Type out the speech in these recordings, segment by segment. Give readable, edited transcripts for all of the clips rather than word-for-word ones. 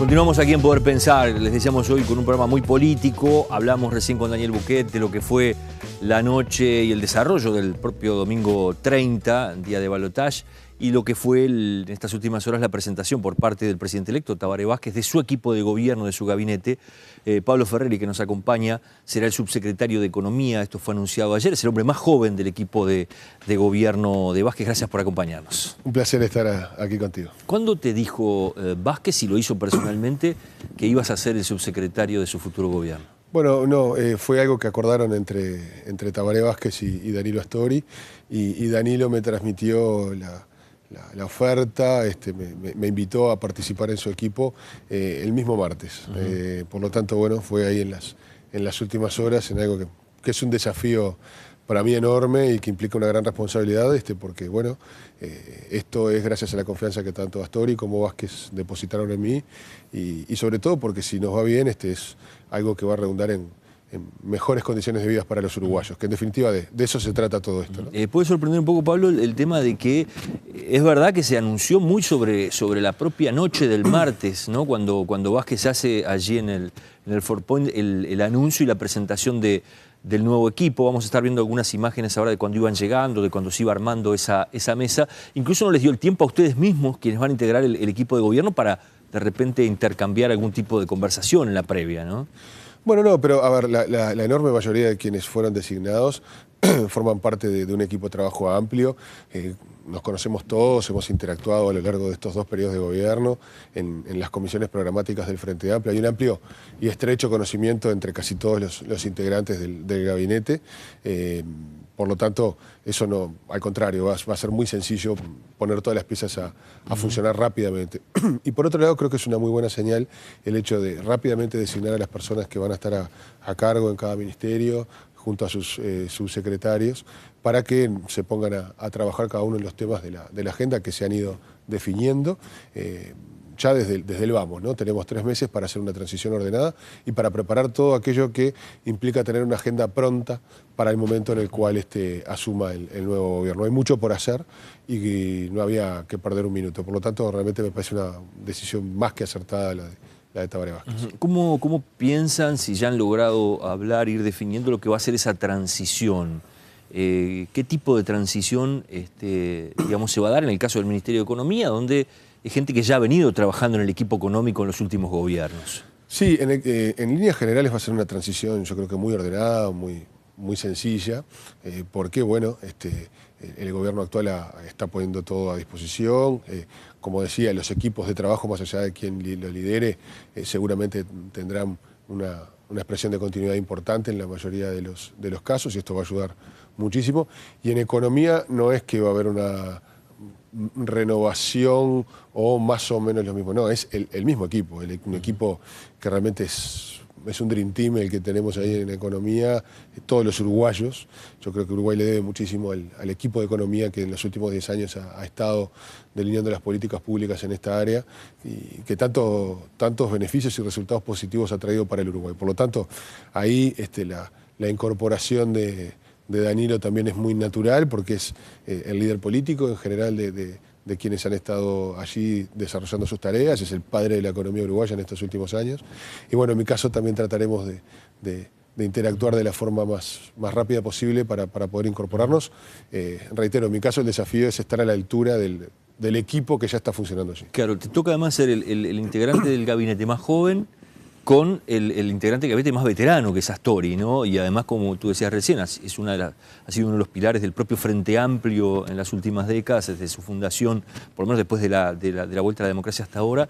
Continuamos aquí en Poder Pensar, les decíamos hoy con un programa muy político, hablamos recién con Daniel Buquet de lo que fue la noche y el desarrollo del propio domingo 30, día de balotaje, y lo que fue en estas últimas horas la presentación por parte del presidente electo, Tabaré Vázquez, de su equipo de gobierno, de su gabinete. Pablo Ferreri, que nos acompaña, será el subsecretario de Economía, esto fue anunciado ayer, es el hombre más joven del equipo de gobierno de Vázquez. Gracias por acompañarnos. Un placer estar aquí contigo. ¿Cuándo te dijo Vázquez, si lo hizo personalmente, que ibas a ser el subsecretario de su futuro gobierno? Bueno, no, fue algo que acordaron entre Tabaré Vázquez y Danilo Astori, y Danilo me transmitió la oferta, me invitó a participar en su equipo el mismo martes. Por lo tanto, bueno, fue ahí en las últimas horas, en algo que es un desafío para mí enorme y que implica una gran responsabilidad, porque bueno, esto es gracias a la confianza que tanto Astori como Vázquez depositaron en mí, y sobre todo porque si nos va bien, es algo que va a redundar en mejores condiciones de vida para los uruguayos, que en definitiva de eso se trata todo esto, ¿no? Puede sorprender un poco, Pablo, el tema de que es verdad que se anunció muy sobre la propia noche del martes, ¿no? Cuando Vázquez hace allí en el Fort Point el anuncio y la presentación del nuevo equipo. Vamos a estar viendo algunas imágenes ahora de cuando iban llegando, de cuando se iba armando esa mesa. Incluso no les dio el tiempo a ustedes mismos, quienes van a integrar el equipo de gobierno, para de repente intercambiar algún tipo de conversación en la previa, ¿no? Bueno, no, pero a ver, la enorme mayoría de quienes fueron designados forman parte de un equipo de trabajo amplio. Nos conocemos todos, hemos interactuado a lo largo de estos 2 periodos de gobierno en las comisiones programáticas del Frente Amplio. Hay un amplio y estrecho conocimiento entre casi todos los integrantes del gabinete. Por lo tanto, eso no, al contrario, va a ser muy sencillo poner todas las piezas a funcionar rápidamente. Y por otro lado, creo que es una muy buena señal el hecho de rápidamente designar a las personas que van a estar a cargo en cada ministerio, junto a sus subsecretarios, para que se pongan a trabajar cada uno en los temas de la agenda que se han ido definiendo. Ya desde el vamos, ¿no? Tenemos 3 meses para hacer una transición ordenada y para preparar todo aquello que implica tener una agenda pronta para el momento en el cual asuma el nuevo gobierno. Hay mucho por hacer y no había que perder un minuto. Por lo tanto, realmente me parece una decisión más que acertada la de Tabaré Vázquez. ¿Cómo piensan, si ya han logrado hablar, ir definiendo lo que va a ser esa transición? ¿Qué tipo de transición digamos, se va a dar en el caso del Ministerio de Economía, donde hay gente que ya ha venido trabajando en el equipo económico en los últimos gobiernos? Sí, en líneas generales va a ser una transición, yo creo que muy ordenada, muy sencilla, porque bueno, el gobierno actual está poniendo todo a disposición. Como decía, los equipos de trabajo, más allá de quien lo lidere, seguramente tendrán una expresión de continuidad importante en la mayoría de los casos, y esto va a ayudar muchísimo. Y en economía no es que va a haber una renovación o más o menos lo mismo, no, es el mismo equipo, un equipo que realmente es un dream team el que tenemos ahí en economía, todos los uruguayos. Yo creo que Uruguay le debe muchísimo al equipo de economía que en los últimos 10 años ha estado delineando las políticas públicas en esta área y que tantos beneficios y resultados positivos ha traído para el Uruguay. Por lo tanto, ahí la incorporación de Danilo también es muy natural, porque es el líder político en general de quienes han estado allí desarrollando sus tareas, es el padre de la economía uruguaya en estos últimos años. Y bueno, en mi caso también trataremos de interactuar de la forma más rápida posible para poder incorporarnos. Reitero, en mi caso el desafío es estar a la altura del equipo que ya está funcionando allí. Claro, te toca además ser el integrante del gabinete más joven con el integrante del gabinete más veterano, que es Astori, ¿no? Y además, como tú decías recién, ha sido uno de los pilares del propio Frente Amplio en las últimas décadas, desde su fundación, por lo menos después de la vuelta a la democracia hasta ahora,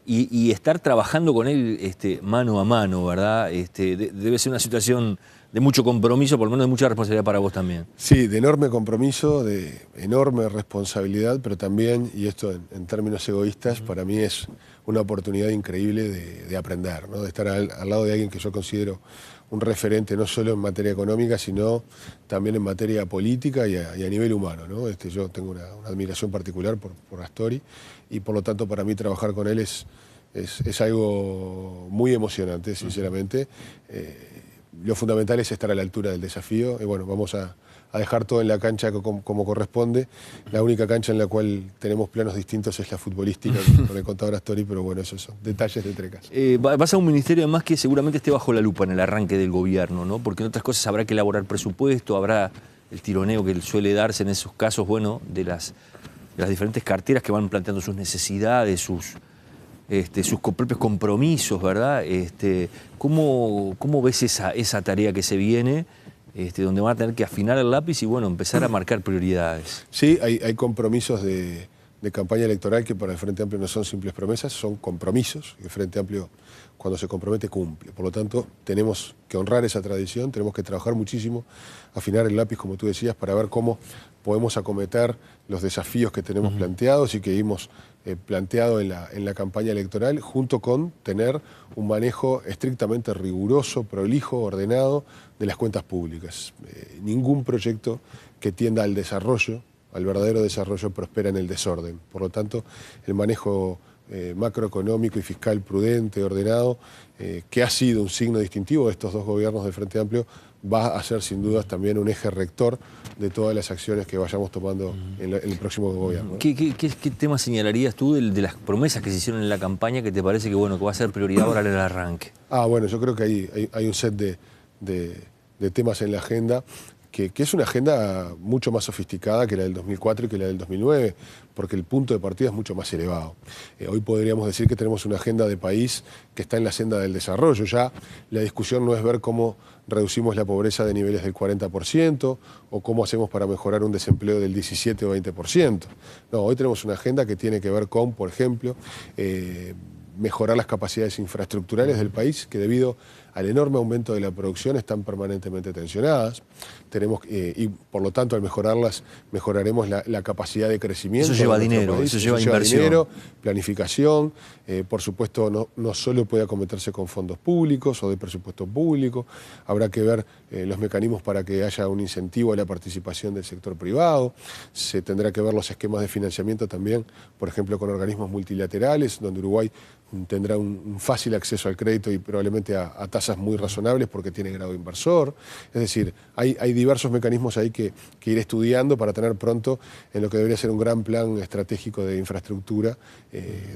y estar trabajando con él mano a mano, ¿verdad? Debe ser una situación de mucho compromiso, por lo menos de mucha responsabilidad para vos también. Sí, de enorme compromiso, de enorme responsabilidad, pero también, y esto en términos egoístas, para mí es una oportunidad increíble de aprender, ¿no? De estar al lado de alguien que yo considero un referente no solo en materia económica, sino también en materia política y a nivel humano, ¿no? Yo tengo una admiración particular por Astori, y por lo tanto para mí trabajar con él es algo muy emocionante, sinceramente. Lo fundamental es estar a la altura del desafío, y bueno, vamos a a dejar todo en la cancha como corresponde. La única cancha en la cual tenemos planos distintos es la futbolística, con el contador Astori, pero bueno, esos son detalles de Trecas. Vas a un ministerio además que seguramente esté bajo la lupa en el arranque del gobierno, ¿no? Porque en otras cosas habrá que elaborar presupuesto, habrá el tironeo que suele darse en esos casos, bueno, de las diferentes carteras que van planteando sus necesidades, sus propios compromisos, ¿verdad? ¿Cómo ves esa tarea que se viene, donde van a tener que afinar el lápiz y, bueno, empezar a marcar prioridades? Sí, hay compromisos de campaña electoral que para el Frente Amplio no son simples promesas, son compromisos. El Frente Amplio, cuando se compromete, cumple. Por lo tanto, tenemos que honrar esa tradición, tenemos que trabajar muchísimo, afinar el lápiz, como tú decías, para ver cómo podemos acometer los desafíos que tenemos planteados y que hemos planteado en la campaña electoral, junto con tener un manejo estrictamente riguroso, prolijo, ordenado de las cuentas públicas. Ningún proyecto que tienda al desarrollo, al verdadero desarrollo, prospera en el desorden. Por lo tanto, el manejo macroeconómico y fiscal prudente, ordenado, que ha sido un signo distintivo de estos dos gobiernos del Frente Amplio, va a ser sin dudas también un eje rector de todas las acciones que vayamos tomando en el próximo gobierno. ¿Qué tema señalarías tú de las promesas que se hicieron en la campaña que te parece que, bueno, que va a ser prioridad ahora en el arranque? Bueno, yo creo que hay un set de temas en la agenda que es una agenda mucho más sofisticada que la del 2004 y que la del 2009, porque el punto de partida es mucho más elevado. Hoy podríamos decir que tenemos una agenda de país que está en la senda del desarrollo. Ya la discusión no es ver cómo reducimos la pobreza de niveles del 40% o cómo hacemos para mejorar un desempleo del 17 o 20%. No, hoy tenemos una agenda que tiene que ver con, por ejemplo, mejorar las capacidades infraestructurales del país, que debido al enorme aumento de la producción están permanentemente tensionadas. Y por lo tanto, al mejorarlas, mejoraremos la capacidad de crecimiento. Eso lleva dinero, eso lleva inversión. Dinero, planificación. Por supuesto, no solo puede acometerse con fondos públicos o de presupuesto público. Habrá que ver los mecanismos para que haya un incentivo a la participación del sector privado. Se tendrá que ver los esquemas de financiamiento también, por ejemplo, con organismos multilaterales, donde Uruguay tendrá un fácil acceso al crédito y probablemente a tasas muy razonables porque tiene grado inversor. Es decir, hay diversos mecanismos ahí que ir estudiando para tener pronto en lo que debería ser un gran plan estratégico de infraestructura,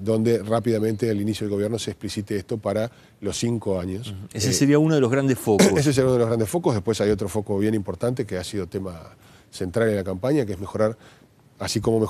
donde rápidamente al inicio del gobierno se explicite esto para los 5 años. Ese sería uno de los grandes focos. Ese sería uno de los grandes focos. Después hay otro foco bien importante que ha sido tema central en la campaña, que es mejorar. Así como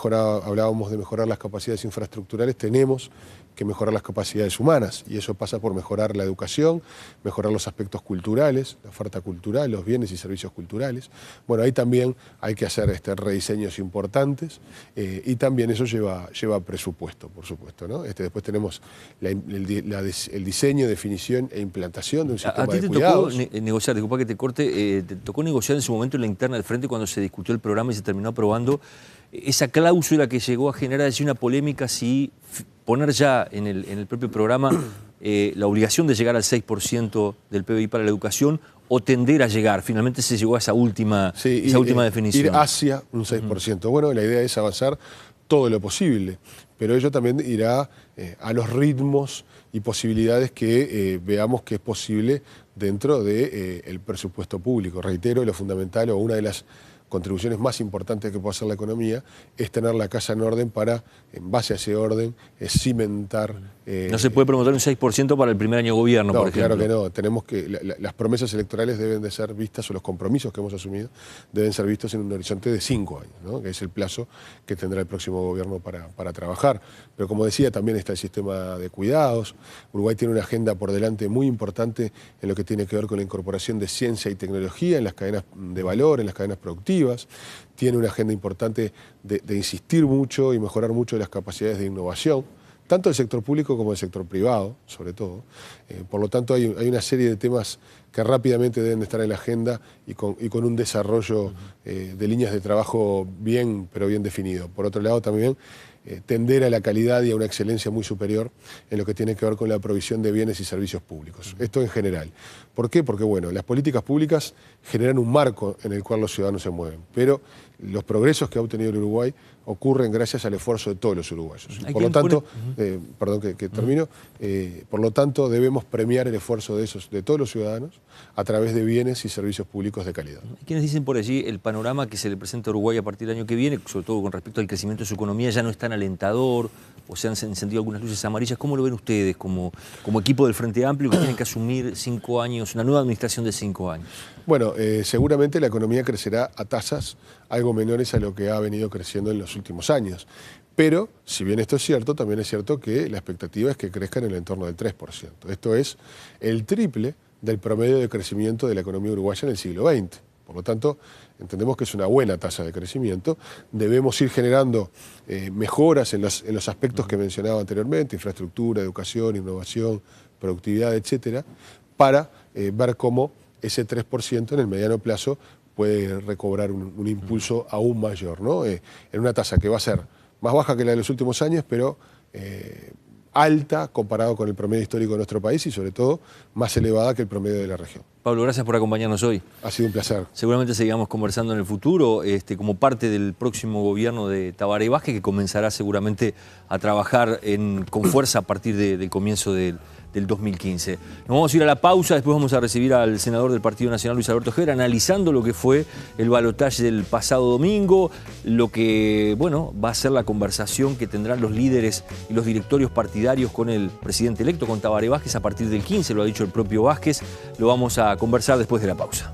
hablábamos de mejorar las capacidades infraestructurales, tenemos que mejorar las capacidades humanas, y eso pasa por mejorar la educación, mejorar los aspectos culturales, la oferta cultural, los bienes y servicios culturales. Bueno, ahí también hay que hacer rediseños importantes, y también eso lleva presupuesto, por supuesto, ¿no? Después tenemos el diseño, definición e implantación de un sistema de cuidados. ¿A ti te tocó negociar, disculpa que te corte, te tocó negociar en su momento en la interna del Frente cuando se discutió el programa y se terminó aprobando esa cláusula que llegó a generar así una polémica si poner ya en el propio programa la obligación de llegar al 6% del PBI para la educación o tender a llegar? Finalmente se llegó a esa última definición. Ir hacia un 6%. Bueno, la idea es avanzar todo lo posible, pero ello también irá a los ritmos y posibilidades que veamos que es posible dentro del presupuesto público. Reitero, lo fundamental o una de las contribuciones más importantes que puede hacer la economía es tener la casa en orden para, en base a ese orden, cimentar. No se puede promover un 6% para el primer año de gobierno, por ejemplo. Claro que no. Tenemos que las promesas electorales deben de ser vistas, o los compromisos que hemos asumido deben ser vistos en un horizonte de 5 años, ¿no? Que es el plazo que tendrá el próximo gobierno para trabajar. Pero como decía, también está el sistema de cuidados. Uruguay tiene una agenda por delante muy importante en lo que tiene que ver con la incorporación de ciencia y tecnología en las cadenas de valor, en las cadenas productivas. Tiene una agenda importante de insistir mucho y mejorar mucho las capacidades de innovación, tanto del sector público como del sector privado, sobre todo. Por lo tanto, hay una serie de temas que rápidamente deben de estar en la agenda y con un desarrollo de líneas de trabajo pero bien definido. Por otro lado, también tender a la calidad y a una excelencia muy superior en lo que tiene que ver con la provisión de bienes y servicios públicos. Esto en general. ¿Por qué? Porque, bueno, las políticas públicas generan un marco en el cual los ciudadanos se mueven, pero los progresos que ha obtenido el Uruguay ocurren gracias al esfuerzo de todos los uruguayos. Por lo tanto, perdón que termino, por lo tanto debemos premiar el esfuerzo de todos los ciudadanos a través de bienes y servicios públicos de calidad. Hay quienes dicen por allí el panorama que se le presenta a Uruguay a partir del año que viene, sobre todo con respecto al crecimiento de su economía, ya no es tan alentador, o se han encendido algunas luces amarillas. ¿Cómo lo ven ustedes como equipo del Frente Amplio que tienen que asumir 5 años, una nueva administración de 5 años? Bueno, seguramente la economía crecerá a tasas algo menores a lo que ha venido creciendo en los últimos años. Pero, si bien esto es cierto, también es cierto que la expectativa es que crezca en el entorno del 3%. Esto es el triple del promedio de crecimiento de la economía uruguaya en el siglo XX. Por lo tanto, entendemos que es una buena tasa de crecimiento. Debemos ir generando mejoras en los aspectos que mencionaba anteriormente, infraestructura, educación, innovación, productividad, etcétera, para ver cómo ese 3% en el mediano plazo puede recobrar un impulso aún mayor, ¿no? En una tasa que va a ser más baja que la de los últimos años, pero alta comparado con el promedio histórico de nuestro país y sobre todo más elevada que el promedio de la región. Pablo, gracias por acompañarnos hoy. Ha sido un placer. Seguramente seguiremos conversando en el futuro como parte del próximo gobierno de Tabaré Vázquez, que comenzará seguramente a trabajar con fuerza a partir del comienzo del 2015. Nos vamos a ir a la pausa, después vamos a recibir al senador del Partido Nacional, Luis Alberto Heber, analizando lo que fue el balotaje del pasado domingo, lo que, bueno, va a ser la conversación que tendrán los líderes y los directorios partidarios con el presidente electo, con Tabaré Vázquez, a partir del 15, lo ha dicho el propio Vázquez. Lo vamos a conversar después de la pausa.